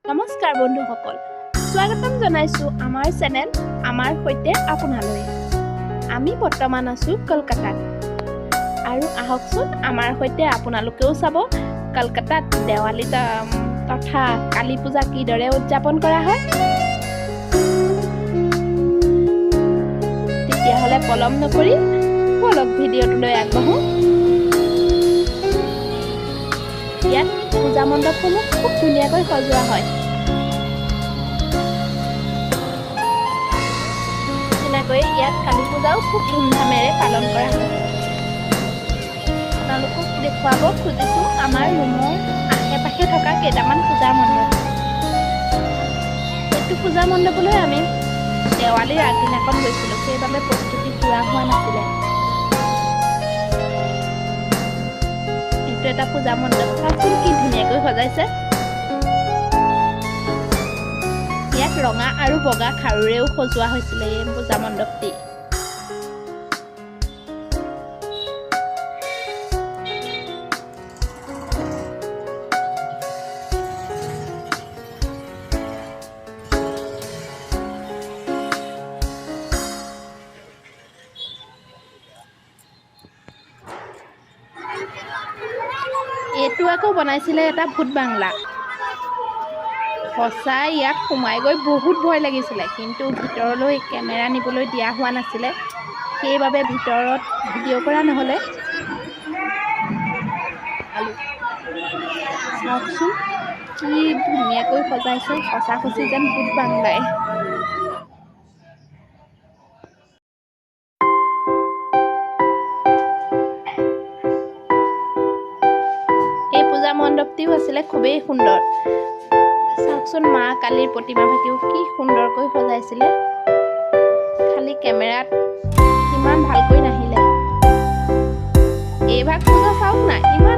নমস্কাৰ বন্ধুসকল, স্বাগতম জনাইছো আমাৰ চেনেল আমাৰ সৈতে আপোনালৈ। আমি বৰ্তমান আছো কলকাতাত আৰু আহকচোন আমাৰ সৈতে আপোনালোকেও চাব কলকাতাত দেৱালী তথা কালী পূজা কিদৰে উদযাপন কৰা হয়। তেতিয়াহ'লে পলম নকৰি বলক ভিডিঅ'টোলৈ আগবাঢ়ো। ইয়াত পূজা মণ্ডপসমূহ খুব ধুনীয়াকৈ সজোৱা হয়। তেনেকৈ ইয়াত কালী পূজাও খুব ধুমধামেৰে পালন কৰা হয়। আপোনালোকক দেখুৱাব খুজিছোঁ আমাৰ ৰুমৰ আশে-পাশে থকা কেইটামান পূজা মণ্ডপ। এইটো পূজা মণ্ডপলৈ আমি দেৱালীৰ আগদিনাখন গৈছিলোঁ, সেইবাবে প্ৰস্তুতি পূৰা হোৱা নাছিলে। এইটো এটা পূজা মণ্ডপ, চাওকচোন কি ধুনীয়াকৈ সজাইছে। ইয়াক ৰঙা আৰু বগা খাৰুৰেও সজোৱা হৈছিলে এই পূজা মণ্ডপটি। এইটো আকৌ বনাইছিলে এটা ভূত বাংলা। সঁচাই ইয়াত সোমাই গৈ বহুত ভয় লাগিছিলে, কিন্তু ভিতৰলৈ কেমেৰা নিবলৈ দিয়া হোৱা নাছিলে, সেইবাবে ভিতৰত ভিডিঅ' কৰা নহ'লে। চাওকচোন কি ধুনীয়াকৈ সজাইছে, সঁচা-সঁচি যেন ভূত বাংলাই। এই পূজা মণ্ডপটিও আছিলে খুবেই সুন্দৰ। চাওকচোন মা কালীৰ প্ৰতিমাভাগিও কি সুন্দৰকৈ সজাইছিলে, খালি কেমেৰাত ইমান ভালকৈ নাহিলে। এইভাগ পূজা চাওক না, ইমান